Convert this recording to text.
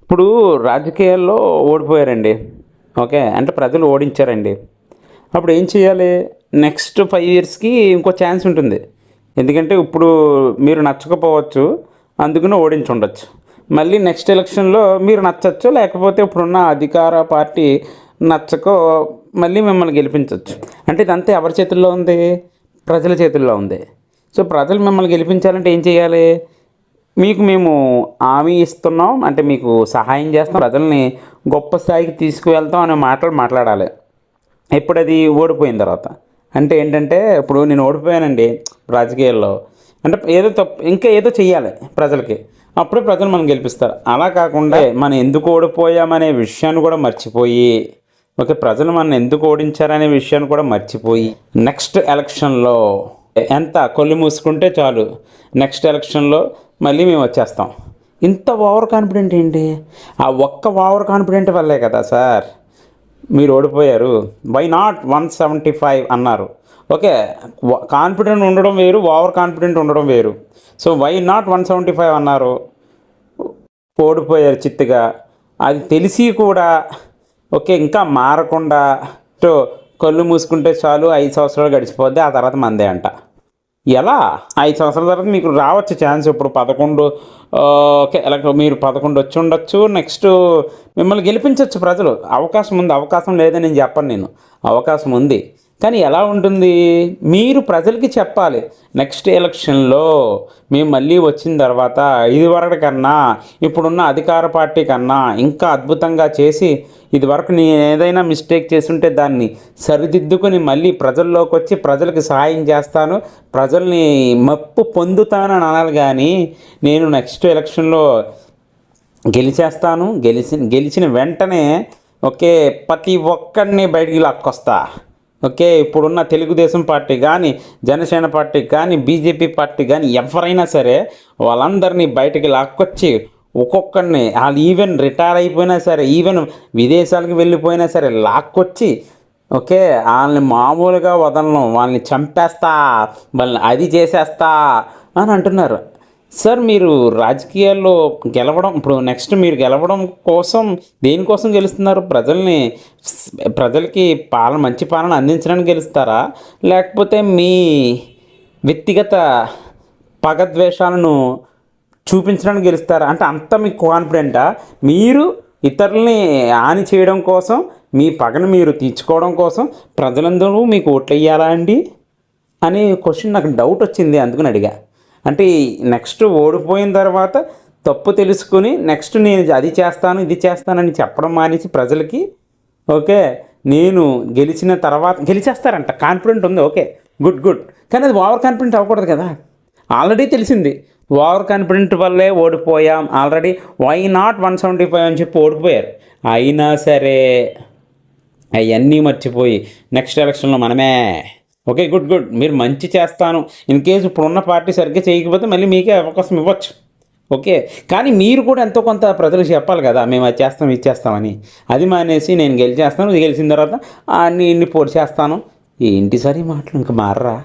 ఇప్పుడు రాజకీయాల్లో ఓడిపోయారండి. ఓకే. అంటే ప్రజలు ఓడించారండి. అప్పుడు ఏం చేయాలి? నెక్స్ట్ 5 ఇయర్స్‌కి ఇంకో ఛాన్స్ ఉంటుంది. ఎందుకంటే ఇప్పుడు మీరు నచ్చకపోవచ్చు. అందుకని ఓడించుండొచ్చు. మళ్ళీ నెక్స్ట్ ఎలక్షన్‌లో మీరు నచ్చొచ్చు. లేకపోతే ఇప్పుడున్న అధికార పార్టీ నచ్చకో మళ్ళీ మిమ్మల్ని గెలిపించొచ్చు. అంటే ఇదంతా ఎవరి చేతుల్లో ఉంది? ప్రజల చేతుల్లో ఉంది. సో, ప్రజలు మిమ్మల్ని గెలిపించాలంటే ఏం చేయాలి? మీకు మేము హామీ ఇస్తున్నాం. అంటే మీకు సహాయం చేస్తాం. ప్రజల్ని గొప్ప స్థాయికి తీసుకువెళ్తాం అనే మాటలు మాట్లాడాలి. ఎప్పుడది ఓడిపోయిన తర్వాత. అంటే ఏంటంటే, ఇప్పుడు నేను ఓడిపోయానండి రాజకీయాల్లో. అంటే ఏదో ఇంకా ఏదో చెయ్యాలి ప్రజలకి. అప్పుడే ప్రజలు మనం గెలిపిస్తారు. అలా కాకుండా మనం ఎందుకు ఓడిపోయామనే విషయాన్ని కూడా మర్చిపోయి, ఓకే, ప్రజలు మనల్ని ఎందుకు ఓడించారనే విషయాన్ని కూడా మర్చిపోయి, నెక్స్ట్ ఎలక్షన్‌లో ఎంత కళ్ళు మూసుకుంటే చాలు, నెక్స్ట్ ఎలక్షన్‌లో మళ్ళీ మేము వచ్చేస్తాం. ఇంత ఓవర్ కాన్ఫిడెంట్ ఏంటి? ఆ ఒక్క ఓవర్ కాన్ఫిడెంట్ వల్లే కదా సార్ మీరు ఓడిపోయారు. వై నాట్ 175 అన్నారు. ఓకే. కాన్ఫిడెంట్ ఉండడం వేరు, ఓవర్ కాన్ఫిడెంట్ ఉండడం వేరు. సో, వై నాట్ 175 అన్నారు. ఓడిపోయారు చిత్తుగా. అది తెలిసి కూడా ఓకే, ఇంకా మారకుండా సో కళ్ళు మూసుకుంటే చాలు 5 సంవత్సరాలు గడిచిపోద్ది, ఆ తర్వాత మందే అంట. ఎలా? 5 సంవత్సరాల తర్వాత మీకు రావచ్చు ఛాన్స్. ఇప్పుడు 11 ఓకే, మీరు 11 వచ్చి ఉండొచ్చు. నెక్స్ట్ మిమ్మల్ని గెలిపించవచ్చు ప్రజలు. అవకాశం ఉంది. అవకాశం లేదని నేను చెప్పను నేను. అవకాశం ఉంది. కానీ ఎలా ఉంటుంది? మీరు ప్రజలకి చెప్పాలి. నెక్స్ట్ ఎలక్షన్‌లో మేము మళ్ళీ వచ్చిన తర్వాత ఇదివరకటి కన్నా ఇప్పుడున్న అధికార పార్టీ కన్నా ఇంకా అద్భుతంగా చేసి, ఇదివరకు నేను ఏదైనా మిస్టేక్ చేసుంటే దాన్ని సరిదిద్దుకొని మళ్ళీ ప్రజల్లోకి వచ్చి ప్రజలకు సహాయం చేస్తాను, ప్రజల్ని మెప్పు పొందుతానని అనాలి. కానీ నేను నెక్స్ట్ ఎలక్షన్‌లో గెలిచేస్తాను, గెలిచిన వెంటనే ఓకే ప్రతి ఒక్కడిని బయటికి లాక్కొస్తా. ఓకే. ఇప్పుడున్న తెలుగుదేశం పార్టీ కానీ, జనసేన పార్టీ కానీ, బీజేపీ పార్టీ కానీ ఎవరైనా సరే వాళ్ళందరినీ బయటికి లాక్కొచ్చి ఒక్కొక్కరిని వాళ్ళు ఈవెన్ రిటైర్ అయిపోయినా సరే, ఈవెన్ విదేశాలకు వెళ్ళిపోయినా సరే లాక్కొచ్చి ఓకే వాళ్ళని మామూలుగా వదలను, వాళ్ళని చంపేస్తా, వాళ్ళని అది చేసేస్తా అని అంటున్నారు. సార్, మీరు రాజకీయాల్లో గెలవడం, ఇప్పుడు నెక్స్ట్ మీరు గెలవడం కోసం దేనికోసం గెలుస్తున్నారు? ప్రజలకి మంచి పాలన అందించడానికి గెలుస్తారా? లేకపోతే మీ వ్యక్తిగత పగద్వేషాలను చూపించడానికి గెలుస్తారా? అంటే అంత మీకు కాన్ఫిడెంటా? మీరు ఇతరులని హాని చేయడం కోసం, మీ పగను మీరు తీర్చుకోవడం కోసం ప్రజలందరూ మీకు ఓట్లు వేయాలా అండి అనే క్వశ్చన్ నాకు డౌట్ వచ్చింది, అందుకని అడిగా. అంటే నెక్స్ట్ ఓడిపోయిన తర్వాత తప్పు తెలుసుకుని నెక్స్ట్ నేను అది చేస్తాను ఇది చేస్తానని చెప్పడం మానేసి ప్రజలకి ఓకే నేను గెలిచిన తర్వాత గెలిచేస్తారంట, కాన్ఫిడెంట్ ఉంది. Okay, good. కానీ అది ఓవర్ కాన్ఫిడెంట్ అవ్వకూడదు కదా. ఆల్రెడీ తెలిసింది ఓవర్ కాన్ఫిడెంట్ వల్లే ఓడిపోయాం ఆల్రెడీ. వై నాట్ 175 అని చెప్పి ఓడిపోయారు. అయినా సరే అవన్నీ మర్చిపోయి నెక్స్ట్ ఎలక్షన్లో మనమే ఓకే, గుడ్. మీరు మంచి చేస్తాను. ఇన్ కేసు ఇప్పుడున్న పార్టీ సరిగ్గా చేయకపోతే మళ్ళీ మీకే అవకాశం ఇవ్వచ్చు. ఓకే. కానీ మీరు కూడా ఎంతో కొంత ప్రజలకు చెప్పాలి కదా, మేము అది చేస్తాం ఇది చేస్తామని. అది మానేసి నేను గెలిచేస్తాను, ఇది గెలిచిన తర్వాత ఇన్ని పోటీ చేస్తాను. ఏంటి సార్ ఈ మాటలు? ఇంకా మారరా?